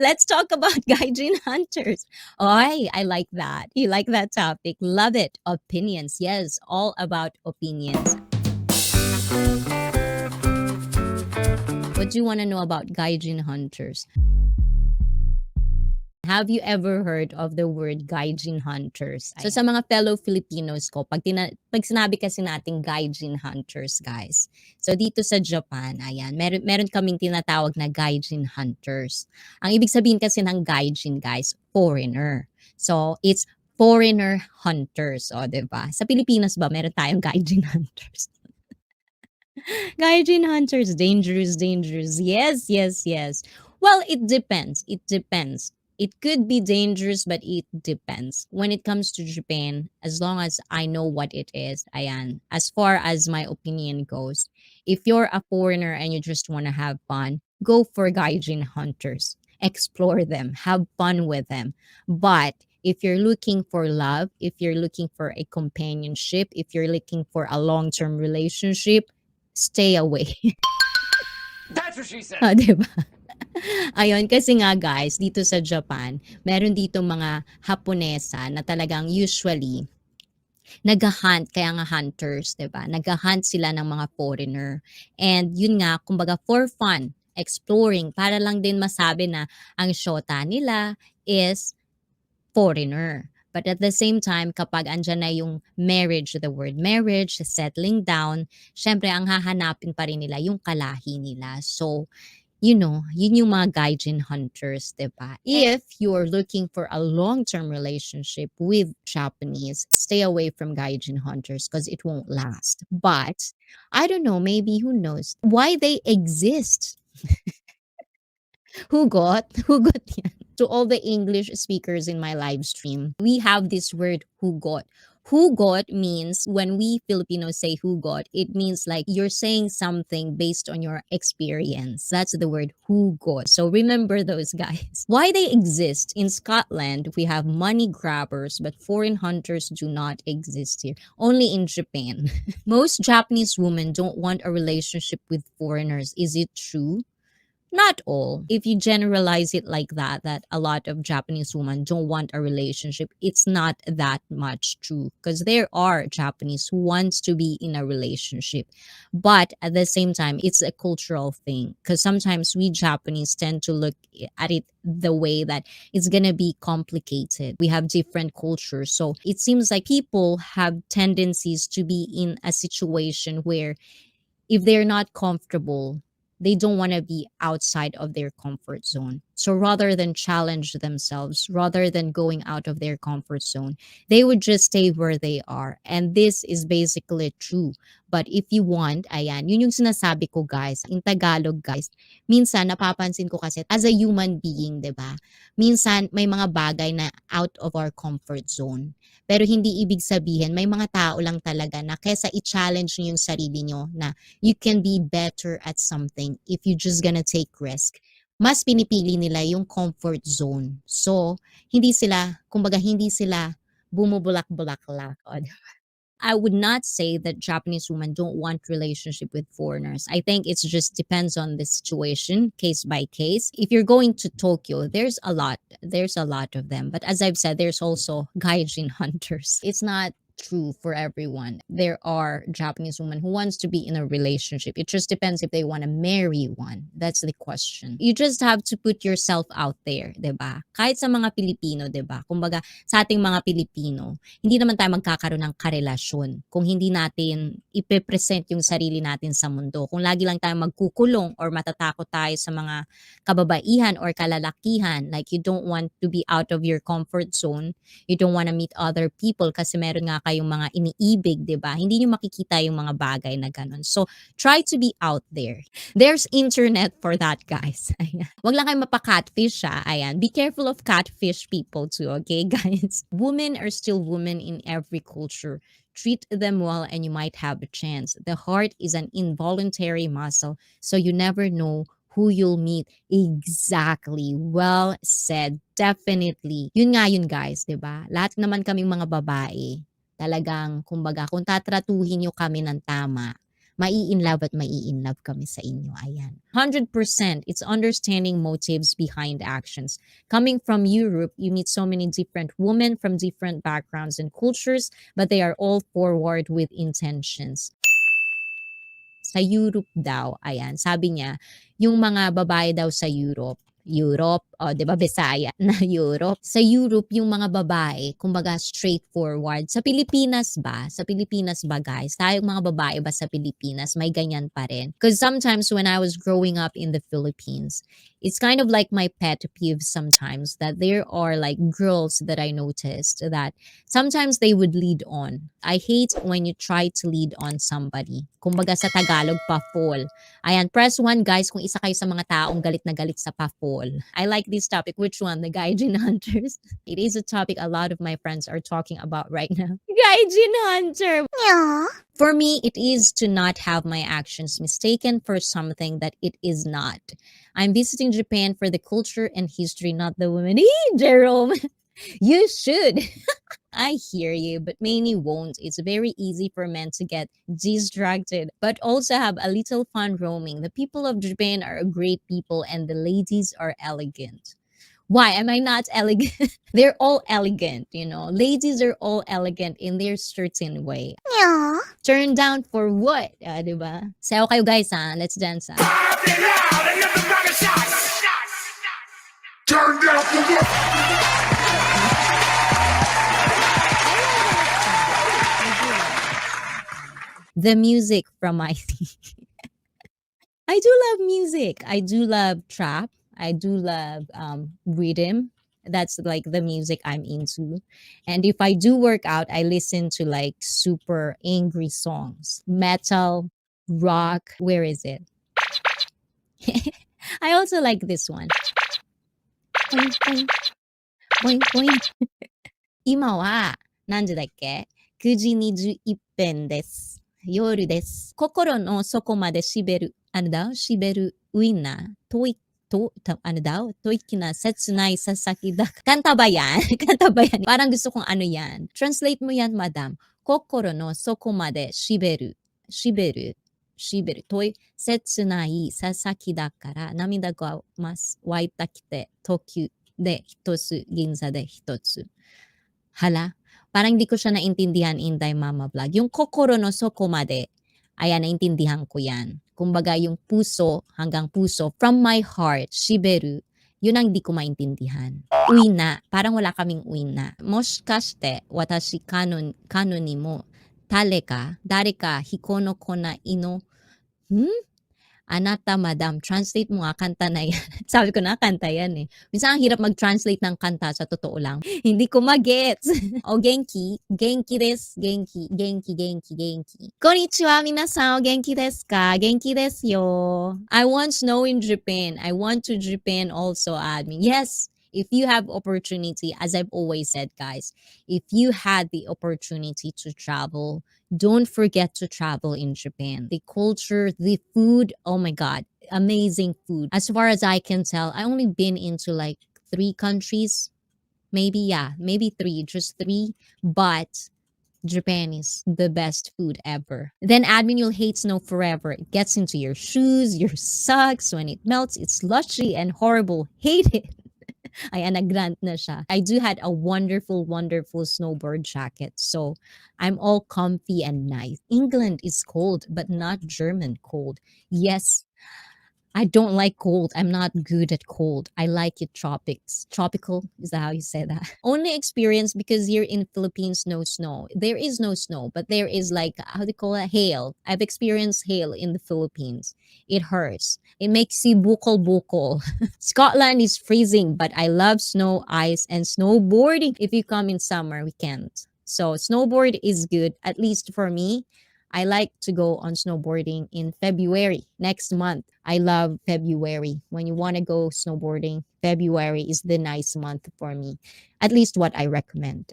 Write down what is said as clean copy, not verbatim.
Let's talk about gaijin hunters. Oh, I like that. You like that topic. Love it. Opinions. Yes, all about opinions. What do you want to know about gaijin hunters? Have you ever heard of the word gaijin hunters? So sa mga fellow Filipinos ko, pag sinabi kasi nating gaijin hunters, guys. So dito sa Japan, ayan, meron kaming tinatawag na gaijin hunters. Ang ibig sabihin kasi ng gaijin, guys, foreigner. So it's foreigner hunters, o 'di ba? Sa Pilipinas ba meron tayong gaijin hunters? Gaijin hunters, dangerous, dangerous. Yes, yes, yes. Well, it depends. It depends. It could be dangerous, but it depends. When it comes to Japan, as long as I know what it is, ayan, as far as my opinion goes, if you're a foreigner and you just want to have fun, go for gaijin hunters. Explore them, have fun with them. But if you're looking for love, if you're looking for a companionship, if you're looking for a long-term relationship, stay away. That's what she said. 'Di ba? Ayun, kasi nga guys, dito sa Japan, meron dito mga Haponesa na talagang usually nagha-hunt, kaya nga hunters, 'di ba? Nagha-hunt sila ng mga foreigner. And yun nga, kumbaga for fun, exploring, para lang din masabi na ang shota nila is foreigner. But at the same time, kapag andyan na yung marriage, the word marriage, settling down, syempre ang hahanapin pa rin nila yung kalahi nila. So, yun yung mga gaijin hunters, 'di ba? If you're looking for a long-term relationship with Japanese, stay away from gaijin hunters because it won't last. But, I don't know, maybe who knows why they exist. Hugot? Hugot yan. To all the English speakers in my live stream, we have this word hugot. Hugot means, when we Filipinos say hugot, it means like you're saying something based on your experience. That's the word hugot. So remember those guys. Why they exist. In Scotland, we have money grabbers, but foreign hunters do not exist here. Only in Japan. Most Japanese women don't want a relationship with foreigners. Is it true? Not all. If you generalize it like that a lot of Japanese women don't want a relationship, it's not that much true. Because there are Japanese who wants to be in a relationship. But at the same time, it's a cultural thing. Because sometimes we Japanese tend to look at it the way that it's gonna be complicated. We have different cultures. So it seems like people have tendencies to be in a situation where if they're not comfortable, they don't want to be outside of their comfort zone. So rather than challenge themselves, rather than going out of their comfort zone, they would just stay where they are. And this is basically true. But if you want, ayan, yun yung sinasabi ko guys, in Tagalog guys, minsan napapansin ko kasi as a human being, 'di ba? Minsan may mga bagay na out of our comfort zone. Pero hindi ibig sabihin may mga tao lang talaga na kesa i-challenge niyo yung sarili niyo na you can be better at something if you just gonna take risk. Mas pinipili nila yung comfort zone. So, hindi sila bumubulak-bulaklak. I would not say that Japanese women don't want relationship with foreigners. I think it's just depends on the situation, case by case. If you're going to Tokyo, there's a lot of them. But as I've said, there's also gaijin hunters. It's not true for everyone. There are Japanese women who wants to be in a relationship. It just depends if they want to marry one. That's the question. You just have to put yourself out there, 'di ba? Kahit sa mga Pilipino, 'di ba? Kumbaga, sa ating mga Pilipino, hindi naman tayo magkakaroon ng karelasyon kung hindi natin ipe-present yung sarili natin sa mundo. Kung lagi lang tayong magkukulong or matatakot tayo sa mga kababaihan or kalalakihan, like you don't want to be out of your comfort zone, you don't want to meet other people kasi meron nga kayong mga iniibig, 'di ba? Hindi niyo makikita yung mga bagay na ganun. So, try to be out there. There's internet for that, guys. Ayan. Wag lang kayo mapa-catfish, ha. Ayan. Be careful of catfish people too, okay, guys? Women are still women in every culture. Treat them well and you might have a chance. The heart is an involuntary muscle, so you never know who you'll meet. Exactly. Well said. Definitely. Yun nga yun, guys, 'di ba? Lahat naman kaming mga babae, talagang kumbaga kung tatratuhin niyo kami ng tama, mai-in-love at mai-in-love kami sa inyo. Ayan. 100%, it's understanding motives behind actions. Coming from Europe, you meet so many different women from different backgrounds and cultures, but they are all forward with intentions. Sa Europe daw, ayan, sabi niya, yung mga babae daw sa Europe, o 'di ba Bisaya na Europe. Sa Europe yung mga babae kumbaga straightforward. Sa Pilipinas ba guys, tayong mga babae ba sa Pilipinas may ganyan pa rin? Because sometimes when I was growing up in the Philippines, it's kind of like my pet peeve sometimes that there are like girls that I noticed that sometimes they would lead on. I hate when you try to lead on somebody. Kumbaga sa Tagalog pa fall. Ayan, press 1 guys kung isa kayo sa mga taong galit na galit sa pa-fall. I like this topic. Which one? The Gaijin Hunters? It is a topic a lot of my friends are talking about right now. Gaijin Hunter! For me, it is to not have my actions mistaken for something that it is not. I'm visiting Japan for the culture and history, not the women. Jerome! You should. I hear you, but many won't. It's very easy for men to get distracted, but also have a little fun roaming. The people of Japan are great people and the ladies are elegant. Why am I not elegant? They're all elegant, you know. Ladies are all elegant in their certain way. Turn down for what? Diba? Sayo kayo guys ha. Let's dance ha. Turn down for what? The music from my I do love music. I do love trap. I do love rhythm. That's like the music I'm into. And if I do work out, I listen to like super angry songs. Metal, rock. Where is it? I also like this one. Boing, boing, boing, boing. 今は何時だっけ ?9 時21分です。夜です。心の底までしべる、しべるウインナー、吐息な切ないささきだ。Kanta ba yan? Kanta ba yan? Parang gusto kong ano yan. Translate mo yan, madam. Kokoro no soko made shiberu. Shiberu. Shiberu. 切ないささきだから涙が湧いたきて、東急で一つ、銀座で一つ。Hala? Parang di ko siya naintindihan, Inday Mama Vlog. Yung kokoro no soko made, ayan, naintindihan ko yan. Kumbaga yung puso hanggang puso, from my heart, shiberu, yun ang di ko maintindihan. Uina, parang wala kaming uina. Moshikashite, watashi kano ni mo, dare ka, hiko no kona ino, Anata, madam, translate mo nga, kanta na yan. Sabi ko na, kanta yan eh. Minsan ang hirap mag-translate ng kanta sa totoo lang. Hindi ko mag-gets. O genki, genki desu, genki, genki, genki, genki. Konnichiwa, minasan, o genki desu ka? Genki desu yo. I want snow in Japan. I want to Japan also, admin. Yes, if you have opportunity, as I've always said, guys, if you had the opportunity to travel, don't forget to travel in Japan. The culture, the food, oh my God, amazing food. As far as I can tell, I only been into like 3 countries. Maybe 3, just 3. But Japan is the best food ever. Then admin, you'll hate snow forever. It gets into your shoes, your socks. When it melts, it's slushy and horrible. Hate it. Ayan, nag-grant na siya. I do had a wonderful, wonderful snowboard jacket. So, I'm all comfy and nice. England is cold, but not German cold. Yes, I don't like cold. I'm not good at cold. I like it tropics. Tropical, is that how you say that? Only experience because here in Philippines, no snow. There is no snow, but there is like, how do you call it? Hail. I've experienced hail in the Philippines. It hurts. It makes you bukol. Scotland is freezing, but I love snow, ice, and snowboarding. If you come in summer, we can't. So snowboard is good, at least for me. I like to go on snowboarding in February, next month. I love February. When you want to go snowboarding, February is the nice month for me. At least what I recommend.